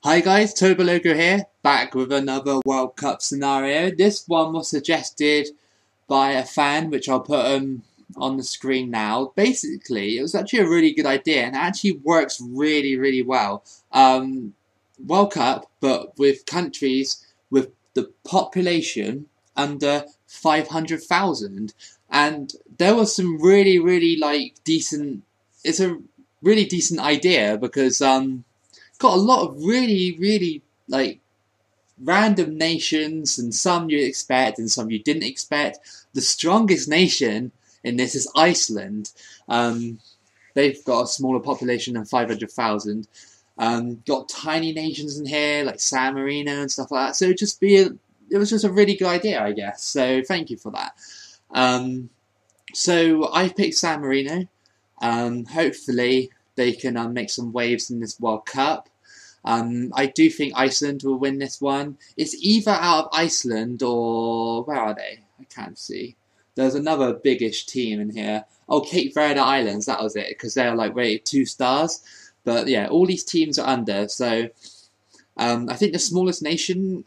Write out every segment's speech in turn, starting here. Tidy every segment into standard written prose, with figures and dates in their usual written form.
Hi guys, Toboloco here, back with another World Cup scenario. This one was suggested by a fan, which I'll put on the screen now. Basically, it was actually a really good idea and it actually works really well. World Cup, but with countries with the population under 500,000. And there was some really decent, it's a really decent idea because got a lot of really like random nations, and some you expect and some you didn't expect. The strongest nation in this is Iceland. They've got a smaller population than 500,000. Got tiny nations in here like San Marino and stuff like that. So it was just a really good idea, I guess. So thank you for that. So I picked San Marino. Hopefully they can make some waves in this World Cup. I do think Iceland will win this one. It's either out of Iceland or where are they? I can't see. There's another biggish team in here. Oh, Cape Verde Islands, that was it, because they're like rated 2 stars. But yeah, all these teams are under. So I think the smallest nation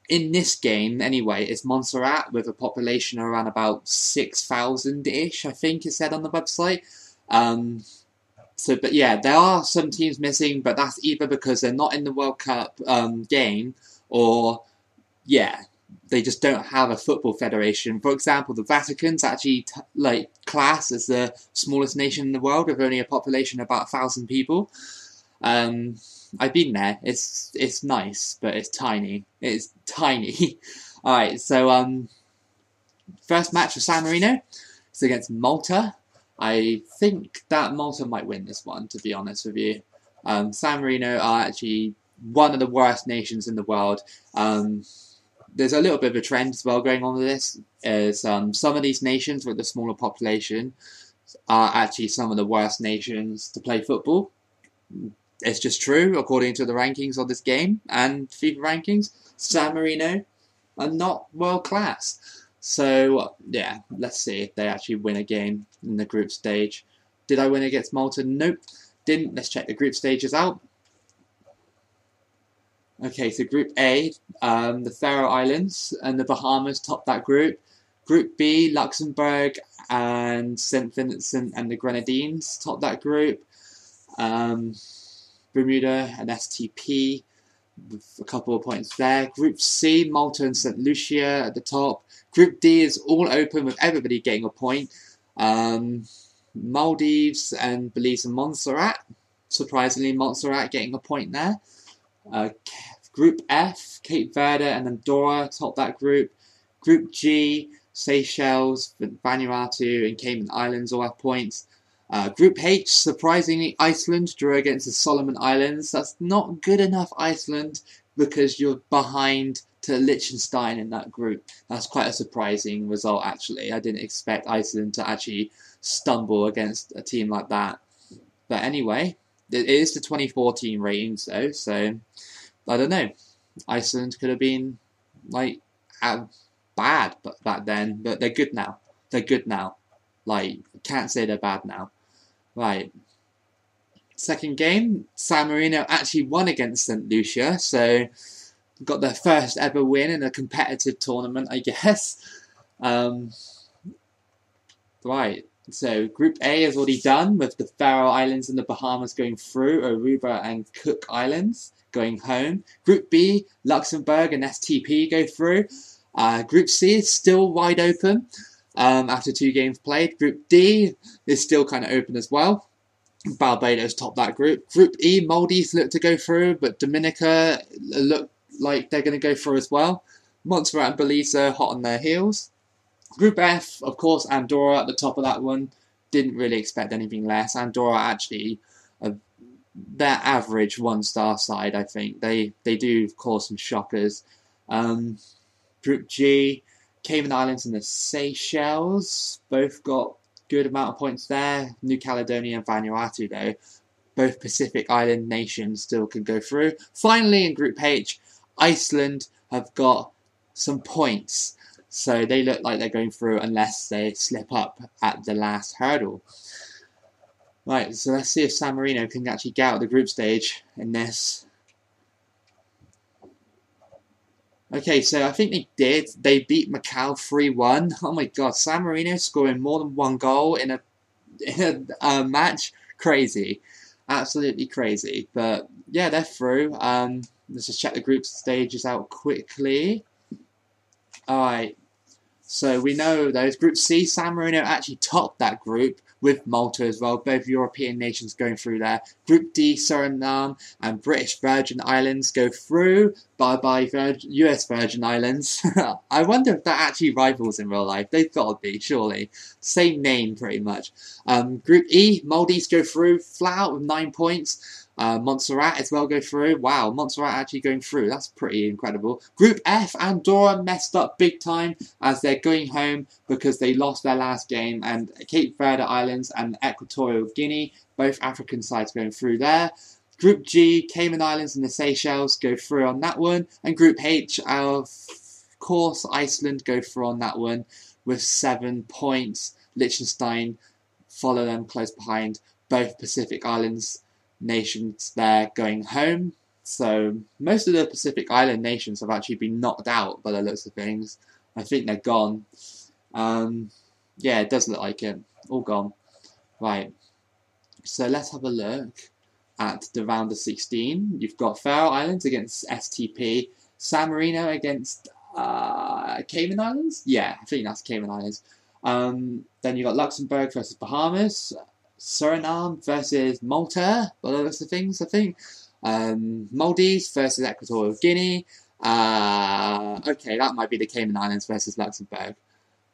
in this game, anyway, is Montserrat with a population around about 6,000-ish, I think it said on the website. But yeah, there are some teams missing, but that's either because they're not in the World Cup game, or yeah, they just don't have a football federation. For example, the Vatican's actually classed as the smallest nation in the world with only a population of about 1,000 people. I've been there. It's nice, but it's tiny. It's tiny. All right, so first match for San Marino is against Malta. I think that Malta might win this one, to be honest with you. San Marino are actually one of the worst nations in the world. There's a little bit of a trend as well going on with this, is some of these nations with the smaller population are actually some of the worst nations to play football. It's just true, according to the rankings of this game and FIFA rankings. San Marino are not world class. So, yeah, let's see if they actually win a game in the group stage. Did I win against Malta? Nope, didn't. Let's check the group stages out. Okay, so Group A, the Faroe Islands and the Bahamas top that group. Group B, Luxembourg and St. Vincent and the Grenadines top that group. Bermuda and STP with a couple of points there. Group C, Malta and St. Lucia at the top. Group D is all open with everybody getting a point. Maldives and Belize and Montserrat. Surprisingly, Montserrat getting a point there. Group F, Cape Verde and Andorra top that group. Group G, Seychelles, Vanuatu and Cayman Islands all have points. Group H, surprisingly, Iceland drew against the Solomon Islands. That's not good enough, Iceland, because you're behind to Liechtenstein in that group. That's quite a surprising result, actually. I didn't expect Iceland to actually stumble against a team like that. But anyway, it is the 2014 ratings, though, so I don't know. Iceland could have been, bad back then, but they're good now. They're good now. Can't say they're bad now. Right. Second game, San Marino actually won against St. Lucia, so got their first ever win in a competitive tournament, I guess. Right. So Group A is already done, with the Faroe Islands and the Bahamas going through, Aruba and Cook Islands going home. Group B, Luxembourg and STP go through. Group C is still wide open. After 2 games played. Group D is still kind of open as well. Barbados top that group. Group E, Maldives look to go through, but Dominica look like they're going to go through as well. Montserrat and Belize are hot on their heels. Group F, of course, Andorra at the top of that one. Didn't really expect anything less. Andorra actually, their average 1-star side, I think. They do cause some shockers. Group G, Cayman Islands and the Seychelles both got good amount of points there. New Caledonia and Vanuatu, though, both Pacific Island nations, still can go through. Finally, in Group H, Iceland have got some points, so they look like they're going through unless they slip up at the last hurdle. Right, so let's see if San Marino can actually get out of the group stage in this. Okay, so I think they did. They beat Macau 3-1. Oh my god, San Marino scoring more than one goal in a match. Crazy. Absolutely crazy. But yeah, they're through. Let's just check the group stages out quickly. Alright, so we know those. Group C, San Marino actually topped that group with Malta as well. Both European nations going through there. Group D, Suriname and British Virgin Islands go through. Bye-bye US Virgin Islands. I wonder if that actually rivals in real life. They've got to be, surely. Same name, pretty much. Group E, Maldives go through flat out with 9 points. Montserrat as well go through. Wow, Montserrat actually going through. That's pretty incredible. Group F, Andorra messed up big time as they're going home because they lost their last game. And Cape Verde Islands and Equatorial Guinea, both African sides going through there. Group G, Cayman Islands and the Seychelles go through on that one. And Group H, of course, Iceland go through on that one with 7 points. Liechtenstein follow them close behind. Both Pacific Islands nations there going home. So most of the Pacific Island nations have actually been knocked out by the looks of things. I think they're gone. Yeah, it does look like it. All gone. Right. So let's have a look at the round of 16. You've got Faroe Islands against STP. San Marino against Cayman Islands? Yeah, I think that's Cayman Islands. Then you've got Luxembourg versus Bahamas. Suriname versus Malta, by the looks of things, I think. Maldives versus Equatorial Guinea. Okay, that might be the Cayman Islands versus Luxembourg.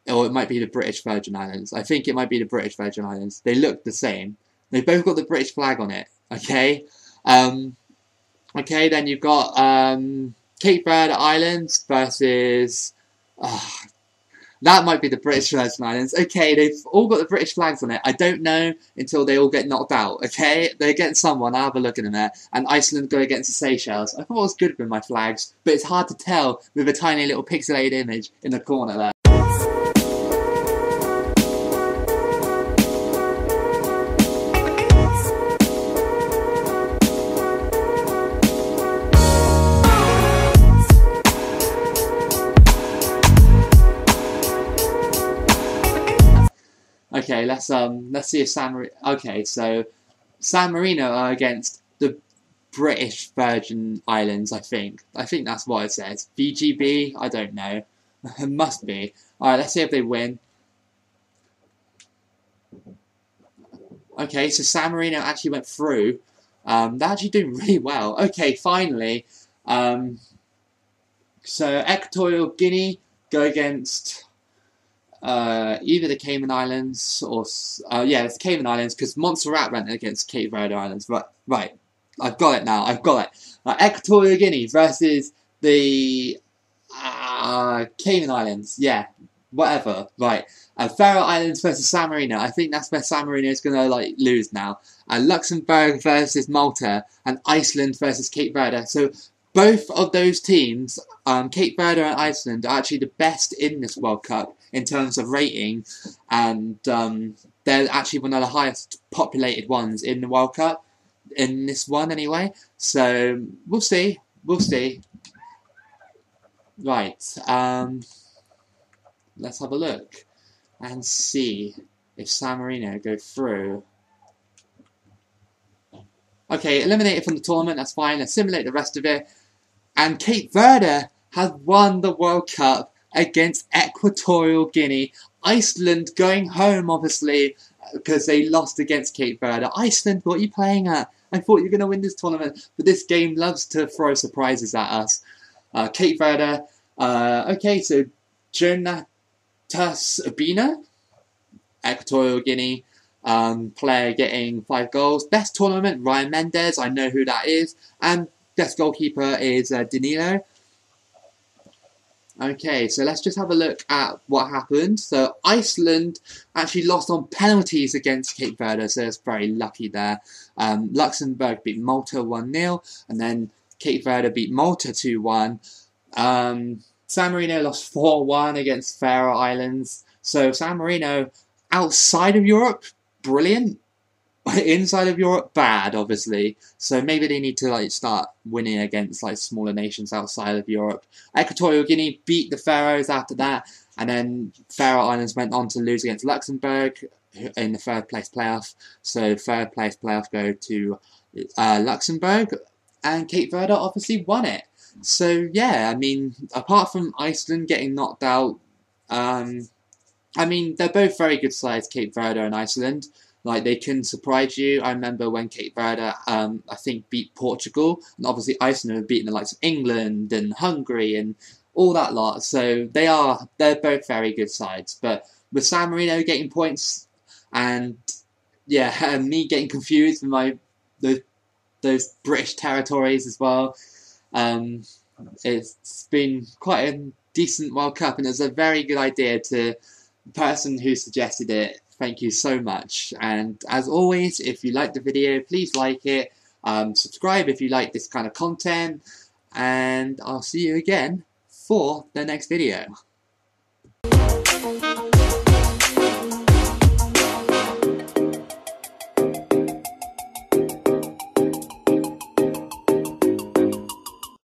Or it might be the British Virgin Islands. I think it might be the British Virgin Islands. They look the same. They've both got the British flag on it, okay? Okay, then you've got Cape Verde Islands versus... that might be the British Virgin Islands. Okay, they've all got the British flags on it. I don't know until they all get knocked out, okay? They're against someone, I'll have a look in there. And Iceland go against the Seychelles. I thought it was good with my flags, but it's hard to tell with a tiny little pixelated image in the corner there. Okay, let's see if okay, so San Marino are against the British Virgin Islands, I think. I think that's what it says. VGB? I don't know. It must be. Alright, let's see if they win. Okay, so San Marino actually went through. They're actually doing really well. Okay, finally. So Equatorial Guinea go against... either the Cayman Islands or yeah, it's Cayman Islands because Montserrat went against Cape Verde Islands. Right, I've got it now. I've got it. Equatorial Guinea versus the Cayman Islands. Yeah, whatever. Right. Faroe Islands versus San Marino. I think that's where San Marino is gonna lose now. Luxembourg versus Malta and Iceland versus Cape Verde. So both of those teams, Cape Verde and Iceland, are actually the best in this World Cup in terms of rating, and they're actually one of the highest populated ones in the World Cup, in this one anyway. So we'll see. We'll see. Right. Let's have a look and see if San Marino go through. Okay, eliminated from the tournament, that's fine. Let's simulate the rest of it. And Cape Verde has won the World Cup against Equatorial Guinea. Iceland going home, obviously, because they lost against Cape Verde. Iceland, what are you playing at? I thought you were going to win this tournament, but this game loves to throw surprises at us. Cape Verde, okay, so Jonatas Urbina, Equatorial Guinea, player getting 5 goals. Best tournament, Ryan Mendes, I know who that is. And best goalkeeper is Danilo. Okay, so let's just have a look at what happened. So Iceland actually lost on penalties against Cape Verde, so it's very lucky there. Luxembourg beat Malta 1-0, and then Cape Verde beat Malta 2-1. San Marino lost 4-1 against Faroe Islands. So San Marino, outside of Europe, brilliant. inside of Europe, bad, obviously. So maybe they need to like start winning against like smaller nations outside of Europe. Equatorial Guinea beat the Faroes after that, and then Faroe Islands went on to lose against Luxembourg in the third place playoff. So third place playoff go to Luxembourg, and Cape Verde obviously won it. So yeah, I mean, apart from Iceland getting knocked out, I mean, they're both very good sides, Cape Verde and Iceland. Like, they can surprise you. I remember when Cape Verde, I think, beat Portugal, and obviously Iceland have beaten the likes of England and Hungary and all that lot. So they're both very good sides. But with San Marino getting points, and yeah, me getting confused with those British territories as well, it's been quite a decent World Cup, and it's a very good idea to the person who suggested it. Thank you so much. And as always, if you like the video, please like it. Subscribe if you like this kind of content. And I'll see you again for the next video.